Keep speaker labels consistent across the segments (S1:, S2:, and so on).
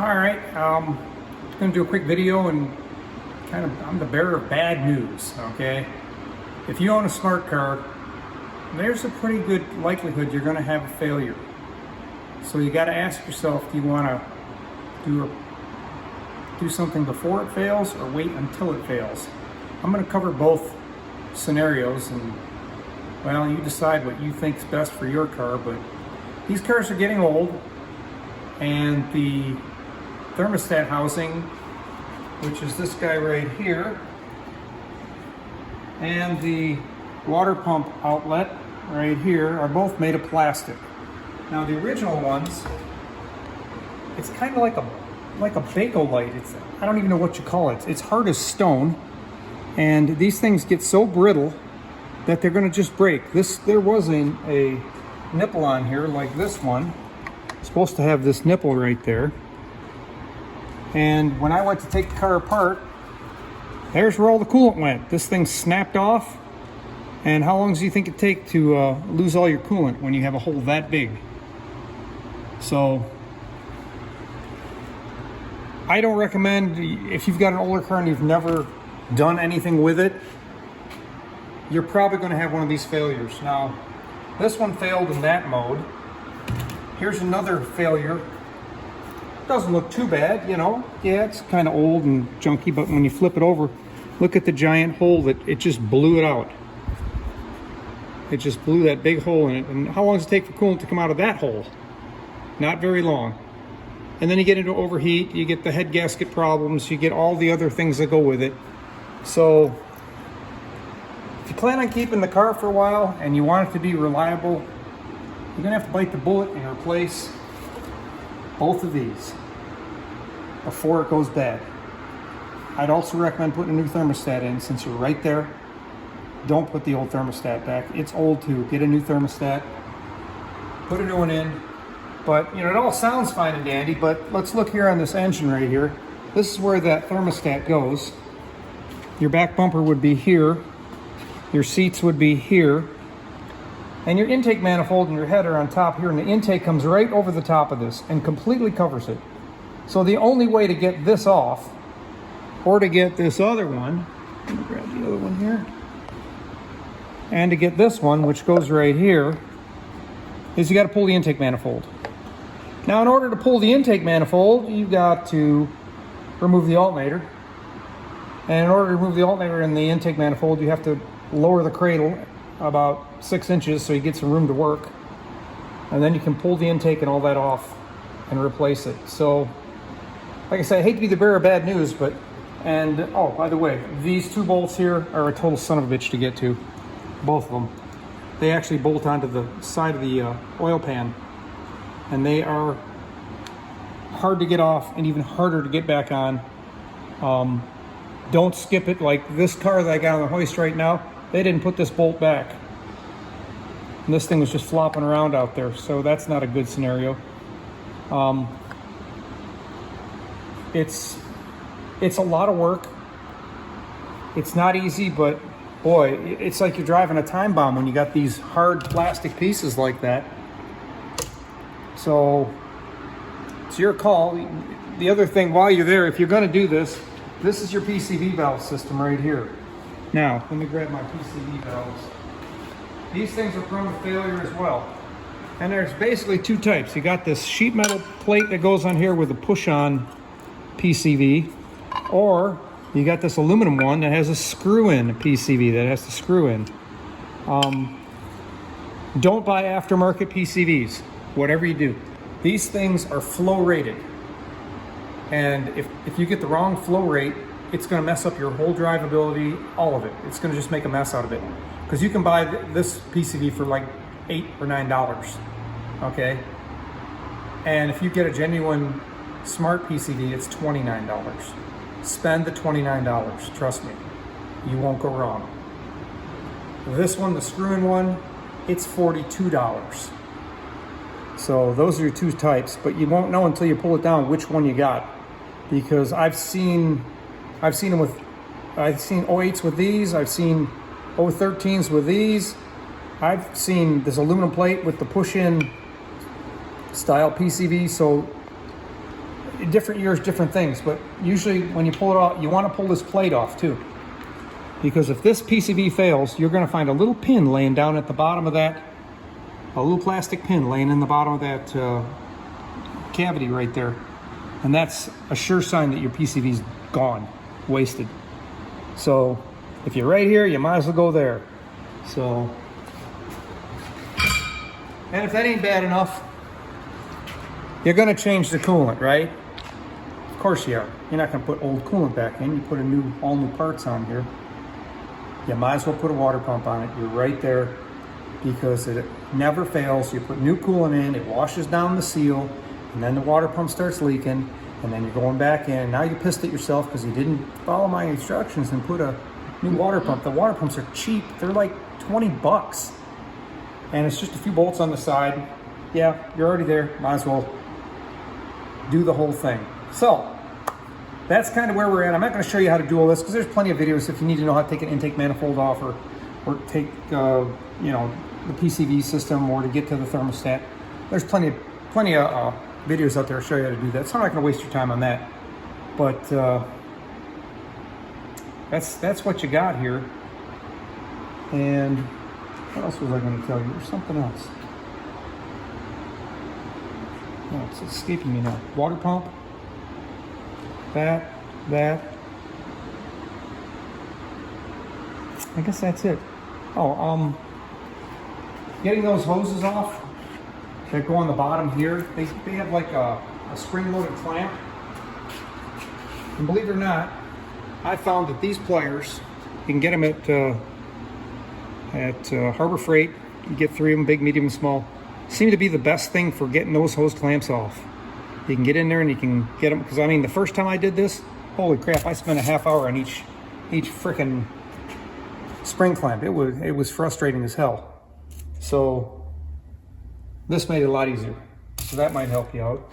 S1: All right, I'm going to do a quick video and I'm the bearer of bad news, okay? If you own a smart car, there's a pretty good likelihood you're going to have a failure. So you got to ask yourself, do you want to do something before it fails or wait until it fails? I'm going to cover both scenarios, and well, you decide what you think is best for your car, but these cars are getting old, and the thermostat housing, which is this guy right here, and the water pump outlet right here are both made of plastic. Now the original ones, it's kind of like a Bakelite. I don't even know what you call it. It's hard as stone, and these things get so brittle that they're going to just break. There was a nipple on here like this one. It's supposed to have this nipple right there. And when I went to take the car apart, there's where all the coolant went. This thing snapped off. And how long do you think it takes to lose all your coolant when you have a hole that big? So I don't recommend, if you've got an older car and you've never done anything with it, you're probably going to have one of these failures. Now, this one failed in that mode. Here's another failure. Doesn't look too bad, you know. Yeah, it's kind of old and junky, but when you flip it over, look at the giant hole that it just blew it out. It just blew that big hole in it. And how long does it take for coolant to come out of that hole? Not very long. And then you get into overheat, you get the head gasket problems, you get all the other things that go with it. So if you plan on keeping the car for a while and you want it to be reliable, you're gonna have to bite the bullet and replace both of these before it goes bad. I'd also recommend putting a new thermostat in since you're right there. Don't put the old thermostat back. It's old too. Get a new thermostat, put a new one in. But you know, it all sounds fine and dandy, but let's look here on this engine right here. This is where that thermostat goes. Your back bumper would be here. Your seats would be here. And your intake manifold and your header on top here, and the intake comes right over the top of this and completely covers it. So the only way to get this off, or to get this other one, let me grab the other one here, and to get this one, which goes right here, is you got to pull the intake manifold. Now in order to pull the intake manifold, you've got to remove the alternator. And in order to remove the alternator and the intake manifold, you have to lower the cradle about 6 inches so you get some room to work. And then you can pull the intake and all that off and replace it. So, like I said, I hate to be the bearer of bad news, but, and oh, by the way, these two bolts here are a total son of a bitch to get to. Both of them. They actually bolt onto the side of the oil pan, and they are hard to get off and even harder to get back on. Don't skip it. Like this car that I got on the hoist right now, they didn't put this bolt back. And this thing was just flopping around out there, so that's not a good scenario. It's a lot of work. It's not easy, but boy, it's like you're driving a time bomb when you got these hard plastic pieces like that. So it's your call. The other thing, while you're there, if you're going to do this, this is your PCV valve system right here. Now, let me grab my PCV valves. These things are prone to failure as well. And there's basically two types. You got this sheet metal plate that goes on here with a push-on PCV, or you got this aluminum one that has a screw-in PCV that has to screw in. Don't buy aftermarket PCVs, whatever you do. These things are flow rated. And if you get the wrong flow rate, it's going to mess up your whole drivability, all of it. It's going to just make a mess out of it. Because you can buy this PCV for like $8 or $9, okay? And if you get a genuine smart PCV, it's $29. Spend the $29, trust me. You won't go wrong. This one, the screw-in one, it's $42. So those are your two types, but you won't know until you pull it down which one you got. Because I've seen them with, I've seen 08s with these, I've seen 013s with these, I've seen this aluminum plate with the push-in style PCV. So different years, different things, but usually when you pull it off, you want to pull this plate off too. Because if this PCV fails, you're going to find a little pin laying down at the bottom of that, a little plastic pin laying in the bottom of that cavity right there. And that's a sure sign that your PCV's gone, wasted. So if you're right here, you might as well go there. So, and if that ain't bad enough, you're going to change the coolant, right? Of course you are. You're not going to put old coolant back in. You put all new parts on here. You might as well put a water pump on it. You're right there, because it never fails. You put new coolant in, it washes down the seal, and then the water pump starts leaking, and then you're going back in. Now you're pissed at yourself because you didn't follow my instructions and put a new water pump. The water pumps are cheap. They're like 20 bucks. And it's just a few bolts on the side. Yeah, you're already there. Might as well do the whole thing. So that's kind of where we're at. I'm not going to show you how to do all this because there's plenty of videos if you need to know how to take an intake manifold off, or take you know, the PCV system, or to get to the thermostat. There's plenty of videos out there to show you how to do that. So I'm not going to waste your time on that. But that's what you got here. And what else was I going to tell you? There's something else. Oh, it's escaping me now. Water pump. That. I guess that's it. Oh, getting those hoses off that go on the bottom here. They have like a spring-loaded clamp. And believe it or not, I found that these pliers, you can get them at Harbor Freight. You get 3 of them, big, medium, and small. Seem to be the best thing for getting those hose clamps off. You can get in there and you can get them, because I mean, the first time I did this, holy crap, I spent a half hour on each frickin' spring clamp. It was frustrating as hell. So this made it a lot easier. So that might help you out.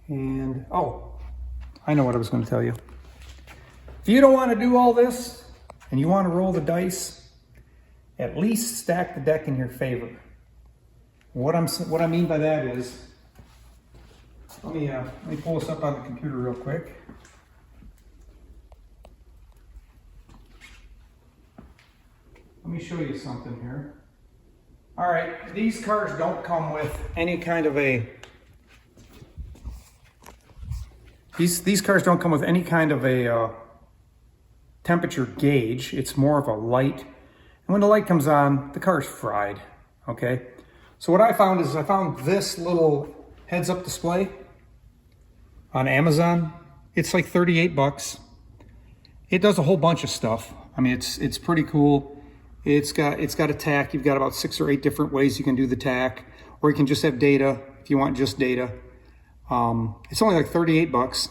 S1: And oh, I know what I was going to tell you. If you don't want to do all this and you want to roll the dice, at least stack the deck in your favor. What I mean by that is, let me pull this up on the computer real quick. Let me show you something here. All right, these cars don't come with any kind of a, these cars don't come with any kind of a temperature gauge. It's more of a light. And when the light comes on, the car's fried, okay? So what I found is I found this little heads-up display on Amazon. It's like 38 bucks. It does a whole bunch of stuff. I mean, it's pretty cool. It's got a tack. You've got about 6 or 8 different ways you can do the tack, or you can just have data if you want just data. It's only like 38 bucks.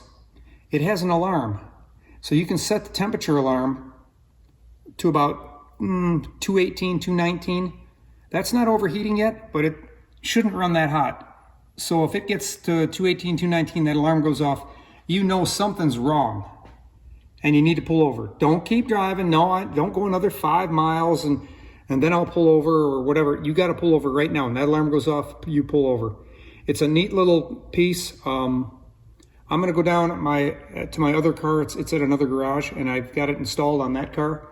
S1: It has an alarm. So you can set the temperature alarm to about 218, 219. That's not overheating yet, but it shouldn't run that hot. So if it gets to 218, 219, that alarm goes off, you know something's wrong and you need to pull over. Don't keep driving. No, don't go another 5 miles and then I'll pull over or whatever. You got to pull over right now. And that alarm goes off, you pull over. It's a neat little piece. I'm going to go down to my other car. It's at another garage, and I've got it installed on that car.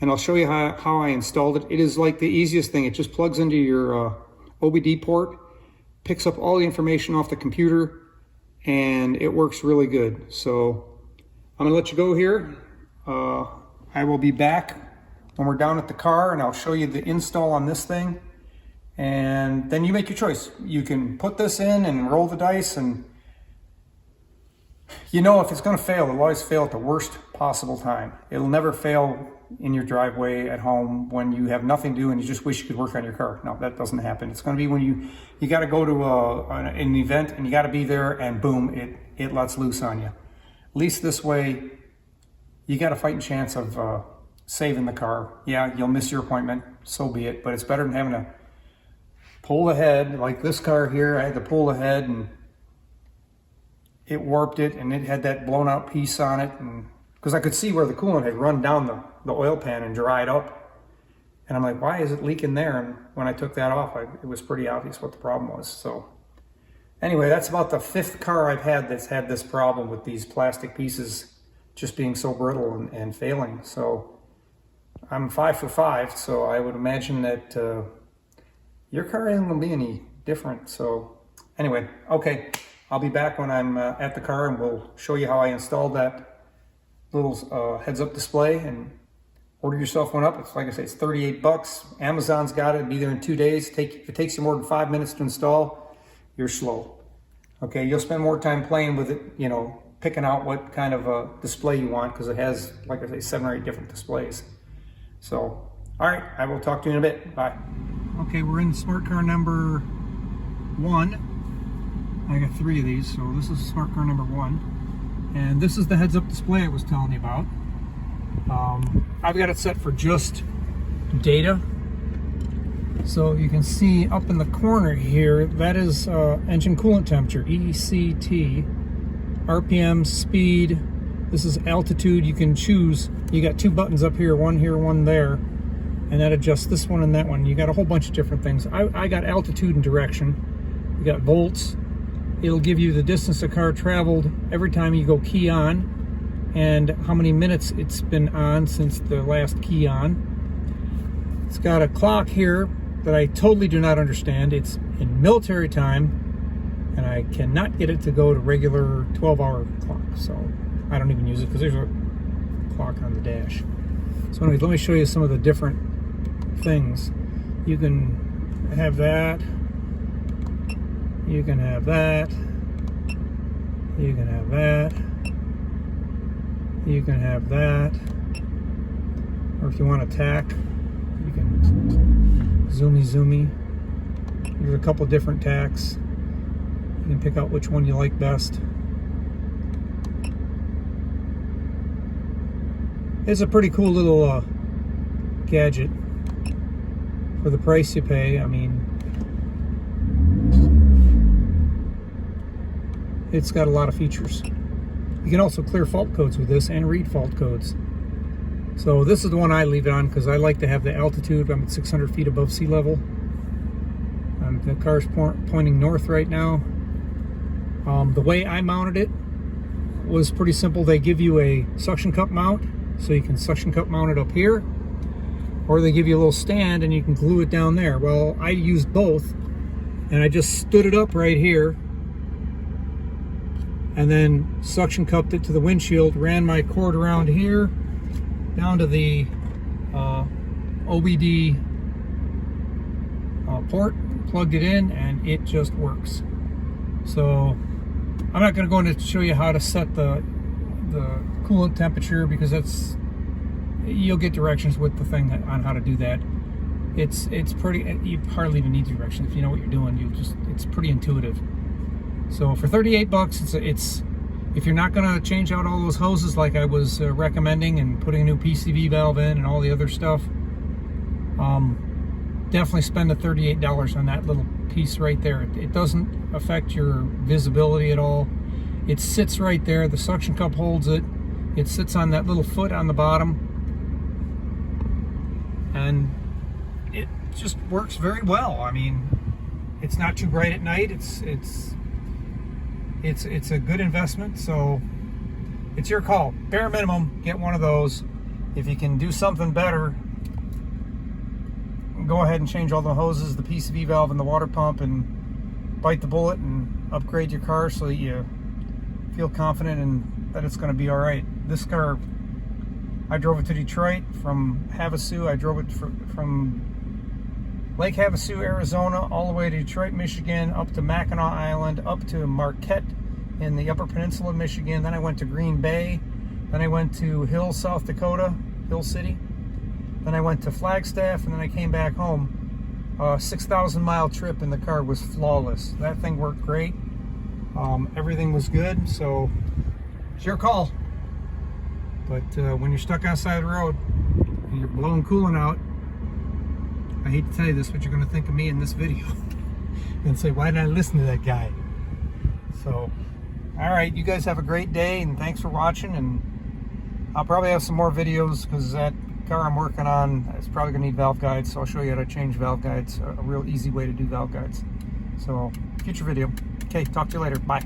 S1: And I'll show you how I installed it. It is like the easiest thing. It just plugs into your OBD port, picks up all the information off the computer, and it works really good. So I'm gonna let you go here. I will be back when we're down at the car, and I'll show you the install on this thing. And then you make your choice. You can put this in and roll the dice, and you know if it's gonna fail, it'll always fail at the worst possible time. It'll never fail in your driveway at home when you have nothing to do and you just wish you could work on your car. No, that doesn't happen. It's going to be when you got to go to an event and you got to be there, and boom, it lets loose on you. At least this way, you got a fighting chance of saving the car. Yeah, you'll miss your appointment, so be it. But it's better than having to pull the head like this car here. I had to pull the head and it warped it, and it had that blown out piece on it, and because I could see where the coolant had run down the oil pan and dried up. And I'm like, why is it leaking there? And when I took that off, it was pretty obvious what the problem was. So Anyway, that's about the 5th car I've had that's had this problem with these plastic pieces just being so brittle and failing. So I'm 5 for 5, so I would imagine that your car isn't going to be any different. So anyway, okay, I'll be back when I'm at the car, and we'll show you how I installed that little heads-up display. And order yourself one up. It's like I say, it's 38 bucks. Amazon's got it. It'll be there in 2 days. If it takes you more than 5 minutes to install, you're slow. Okay, you'll spend more time playing with it, you know, picking out what kind of a display you want, because it has, like I say, 7 or 8 different displays. So, all right, I will talk to you in a bit. Bye. Okay, we're in smart car number 1. I got 3 of these, so this is smart car number 1. And this is the heads-up display I was telling you about. I've got it set for just data. So you can see up in the corner here, that is engine coolant temperature, ECT, RPM, speed. This is altitude. You can choose. You got 2 buttons up here, one here, one there, and that adjusts this one and that one. You got a whole bunch of different things. I got altitude and direction. You got volts. It'll give you the distance the car traveled every time you go key on, and how many minutes it's been on since the last key on. It's got a clock here that I totally do not understand. It's in military time, and I cannot get it to go to regular 12-hour clock, so I don't even use it because there's a clock on the dash. So anyways, let me show you some of the different things. You can have that. You can have that. You can have that. You can have that. Or if you want to tack, you can zoomy. There's a couple different tacks. You can pick out which one you like best. It's a pretty cool little gadget for the price you pay. I mean, it's got a lot of features. You can also clear fault codes with this and read fault codes. So this is the one I leave it on because I like to have the altitude. I'm at 600 feet above sea level. The car's pointing north right now. The way I mounted it was pretty simple. They give you a suction cup mount, so you can suction cup mount it up here, or they give you a little stand and you can glue it down there. Well, I used both, and I just stood it up right here and then suction cupped it to the windshield, ran my cord around here down to the OBD port, plugged it in, and it just works. So I'm not going to go into show you how to set the coolant temperature, because that's, you'll get directions with the thing on how to do that. It's pretty, you hardly even need directions if you know what you're doing. It's pretty intuitive. So for 38 bucks, it's if you're not going to change out all those hoses like I was recommending and putting a new PCV valve in and all the other stuff, definitely spend the $38 on that little piece right there. It doesn't affect your visibility at all. It sits right there. The suction cup holds it. It sits on that little foot on the bottom, and it just works very well. I mean, it's not too bright at night. It's a good investment. So it's your call. Bare minimum, get one of those. If you can do something better, go ahead and change all the hoses, the PCV valve, and the water pump, and bite the bullet and upgrade your car so that you feel confident and that it's going to be all right. This car, I drove it to Detroit from Havasu. I drove it from Lake Havasu, Arizona, all the way to Detroit, Michigan, up to Mackinac Island, up to Marquette in the Upper Peninsula of Michigan. Then I went to Green Bay. Then I went to Hill, South Dakota, Hill City. Then I went to Flagstaff, and then I came back home. 6,000 mile trip, and the car was flawless. That thing worked great. Everything was good, so it's your call. But when you're stuck outside the road and you're blowing coolant out, I hate to tell you this, but you're going to think of me in this video and say, why did I listen to that guy? So, all right, you guys have a great day, and thanks for watching. And I'll probably have some more videos, because that car I'm working on is probably going to need valve guides, so I'll show you how to change valve guides, a real easy way to do valve guides. So, future video. Okay, talk to you later. Bye.